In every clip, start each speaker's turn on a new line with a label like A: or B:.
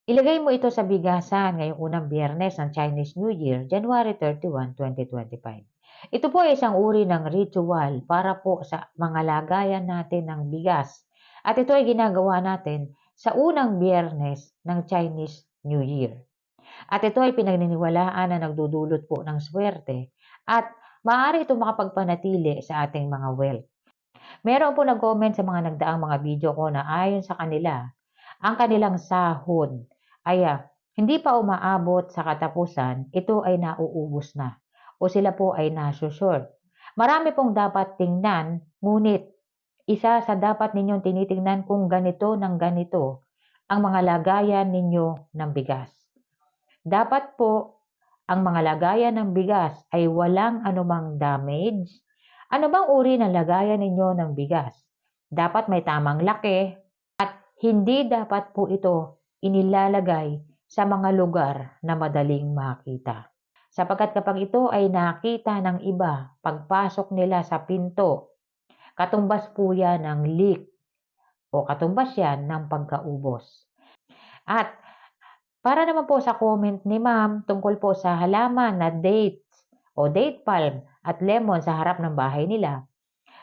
A: Ilagay mo ito sa bigasan ngayong unang Biyernes ng Chinese New Year, January 31, 2025. Ito po ay isang uri ng ritual para po sa mga lagayan natin ng bigas. At ito ay ginagawa natin sa unang Biyernes ng Chinese New Year. At ito ay pinagnininiwalaan na nagdudulot po ng swerte at maaari ito makapagpanatili sa ating mga wealth. Meron po nag-comment sa mga nagdaang mga video ko na ayon sa kanila, ang kanilang sahod ay hindi pa umaabot sa katapusan, ito ay nauubos na o sila po ay nasushort. Marami pong dapat tingnan, ngunit isa sa dapat ninyong tinitingnan kung ganito ng ganito ang mga lagayan ninyo ng bigas. Dapat po ang mga lagayan ng bigas ay walang anumang damage. Ano bang uri ng lagayan ninyo ng bigas? Dapat may tamang laki at hindi dapat po ito inilalagay sa mga lugar na madaling makita. Sapagkat kapag ito ay nakita ng iba, pagpasok nila sa pinto, katumbas po yan ng leak o katumbas yan ng pagkaubos. At para naman po sa comment ni ma'am tungkol po sa halaman na dates o date palm at lemon sa harap ng bahay nila,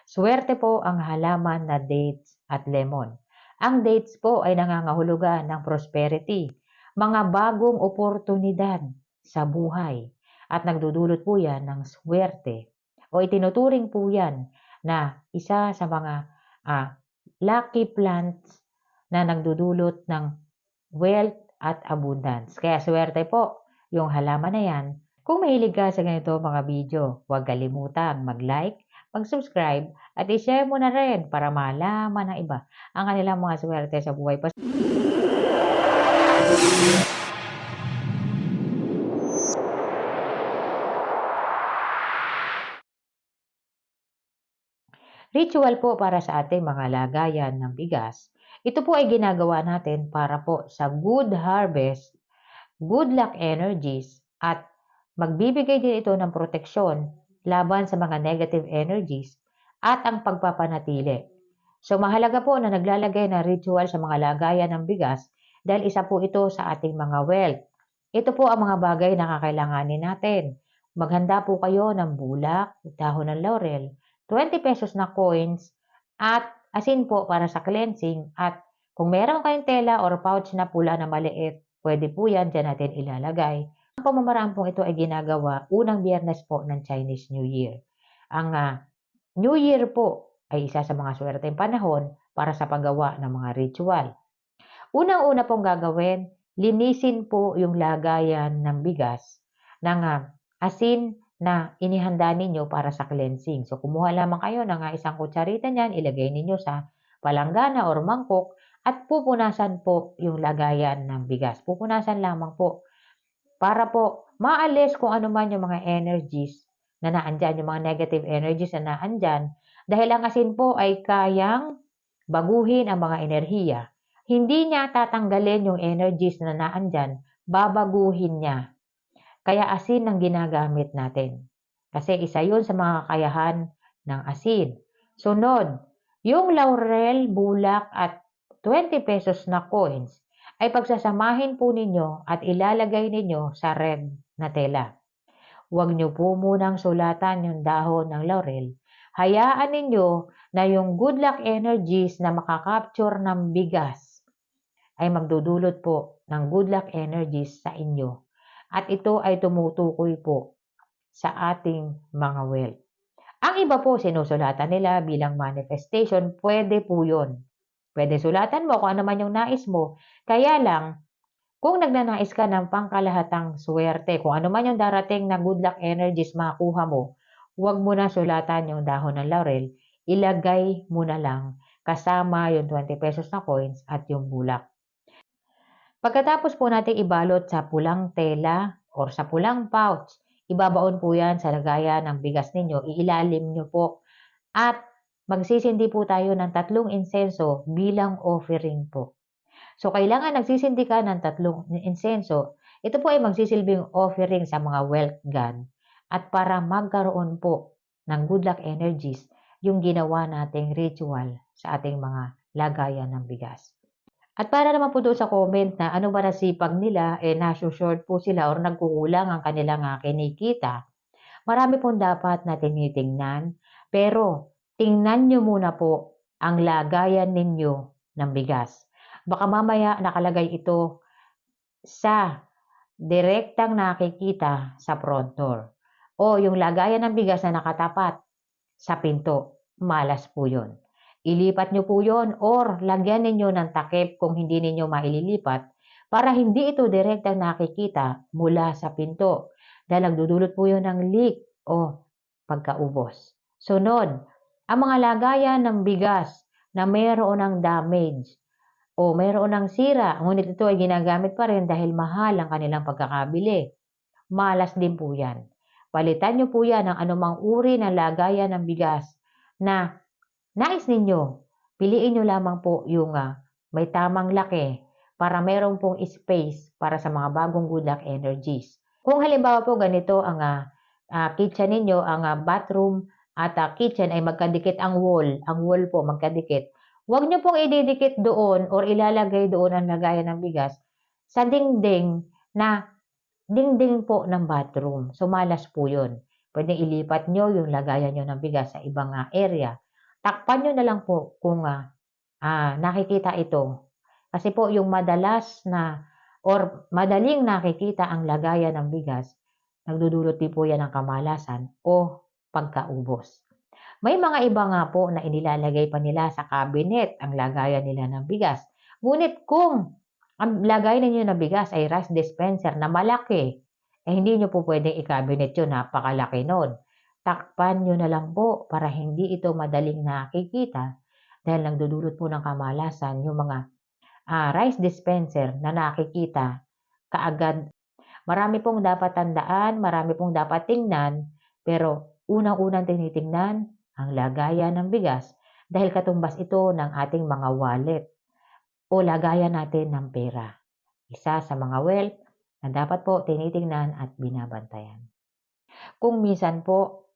A: swerte po ang halaman na dates at lemon. Ang dates po ay nangangahulugan ng prosperity, mga bagong oportunidad sa buhay at nagdudulot po yan ng swerte o itinuturing po yan na isa sa mga lucky plants na nagdudulot ng wealth at abundance. Kaya swerte po yung halaman na yan. Kung mahilig ka sa ganito mga video, huwag kalimutang mag-like, mag-subscribe, at i-share mo na rin para malaman ng iba ang kanilang mga swerte sa buhay. Ritual po para sa ating mga lagayan ng bigas. Ito po ay ginagawa natin para po sa good harvest, good luck energies, at magbibigay din ito ng proteksyon laban sa mga negative energies at ang pagpapanatili. So mahalaga po na naglalagay ng ritual sa mga lagayan ng bigas dahil isa po ito sa ating mga wealth. Ito po ang mga bagay na kakailanganin natin. Maghanda po kayo ng bulak, dahon ng laurel, 20 pesos na coins, at asin po para sa cleansing. At kung meron kayong tela or pouch na pula na maliit, pwede po yan dyan natin ilalagay. Ang pamamaraan pong ito ay ginagawa unang Biyernes po ng Chinese New Year. Ang New Year po ay isa sa mga swerteng panahon para sa paggawa ng mga ritual. Unang-una pong gagawin, linisin po yung lagayan ng bigas ng asin na inihanda ninyo para sa cleansing. So, kumuha lamang kayo ng isang kutsarita niyan, ilagay ninyo sa palanggana or mangkok at pupunasan po yung lagayan ng bigas. Pupunasan lamang po para po maalis kung ano man yung mga energies na naandyan, yung mga negative energies na naandyan, dahil ang asin po ay kayang baguhin ang mga enerhiya. Hindi niya tatanggalin yung energies na naandyan, babaguhin niya. Kaya asin ang ginagamit natin. Kasi isa yun sa mga kakayahan ng asin. Sunod, yung laurel, bulak at 20 pesos na coins ay pagsasamahin po ninyo at ilalagay ninyo sa red na tela. Huwag nyo po munang sulatan yung dahon ng laurel. Hayaan ninyo na yung good luck energies na makakapture ng bigas ay magdudulot po ng good luck energies sa inyo. At ito ay tumutukoy po sa ating mga wealth. Ang iba po, sinusulatan nila bilang manifestation, pwede po yun. Pwede sulatan mo kung ano man yung nais mo. Kaya lang, kung nagnanais ka ng pangkalahatang swerte, kung ano man yung darating na good luck energies makuha mo, huwag mo na sulatan yung dahon ng laurel, ilagay mo na lang kasama yung 20 pesos na coins at yung bulak. Pagkatapos po natin ibalot sa pulang tela or sa pulang pouch, ibabaon po yan sa lagayan ng bigas ninyo, iilalim nyo po at magsisindi po tayo ng 3 insenso bilang offering po. So, kailangan nagsisindi ka ng 3 insenso. Ito po ay magsisilbing offering sa mga wealth god at para magkaroon po ng good luck energies yung ginawa nating ritual sa ating mga lagayan ng bigas. At para naman po doon sa comment na ano ba nasipag nila, naso-short po sila or nagkukulang ang kanilang kinikita. Marami pong dapat na tinitingnan, pero tingnan nyo muna po ang lagayan ninyo ng bigas. Baka mamaya nakalagay ito sa direktang nakikita sa front door o yung lagayan ng bigas na nakatapat sa pinto, malas po yun. Ilipat nyo po yun or lagyan ninyo ng takip kung hindi ninyo maililipat para hindi ito direktang nakikita mula sa pinto dahil nagdudulot po yun ng leak o pagkaubos. Sunod, ang mga lagayan ng bigas na mayroon ng damage o mayroon ng sira, ngunit ito ay ginagamit pa rin dahil mahal ang kanilang pagkakabili. Malas din po yan. Palitan nyo po yan ng anumang uri ng lagayan ng bigas na nais ninyo. Piliin nyo lamang po yung may tamang laki para meron pong space para sa mga bagong good luck energies. Kung halimbawa po ganito ang kitchen ninyo, ang bathroom at kitchen ay magkadikit ang wall po magkadikit. Huwag nyo pong ididikit doon or ilalagay doon ang lagayan ng bigas sa dingding na dingding po ng bathroom. So, malas po yun. Pwede ilipat nyo yung lagayan nyo ng bigas sa ibang area. Takpan nyo na lang po kung nakikita ito. Kasi po yung madalas na or madaling nakikita ang lagayan ng bigas, nagdudulot din po yan ng kamalasan o pagkaubos. May mga iba nga po na inilalagay pa nila sa cabinet ang lagayan nila ng bigas. Ngunit kung ang lagayan ninyo ng bigas ay rice dispenser na malaki, hindi nyo po pwedeng i-cabinet yun, napakalaki nun. Takpan nyo na lang po para hindi ito madaling nakikita dahil nagdudulot po ng kamalasan yung mga rice dispenser na nakikita kaagad. Marami pong dapat tandaan, marami pong dapat tingnan, pero unang-unang tinitingnan ang lagayan ng bigas dahil katumbas ito ng ating mga wallet o lagayan natin ng pera. Isa sa mga wealth na dapat po tinitingnan at binabantayan. Kung minsan po,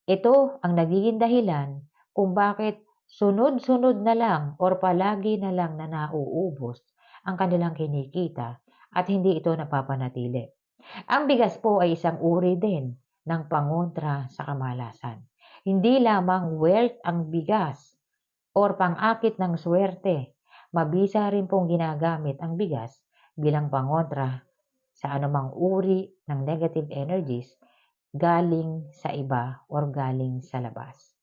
A: ito ang nagiging dahilan kung bakit sunod-sunod na lang or palagi na lang na nauubos ang kanilang kinikita at hindi ito napapanatili. Ang bigas po ay isang uri din ng pangontra sa kamalasan. Hindi lamang wealth ang bigas or pang-akit ng swerte, mabisa rin pong ginagamit ang bigas bilang pangontra sa anumang uri ng negative energies galing sa iba or galing sa labas.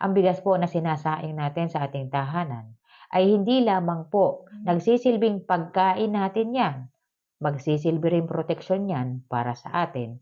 A: Ang bigas po na sinasaing natin sa ating tahanan ay hindi lamang po nagsisilbing pagkain natin yan, magsisilbi rin proteksyon yan para sa atin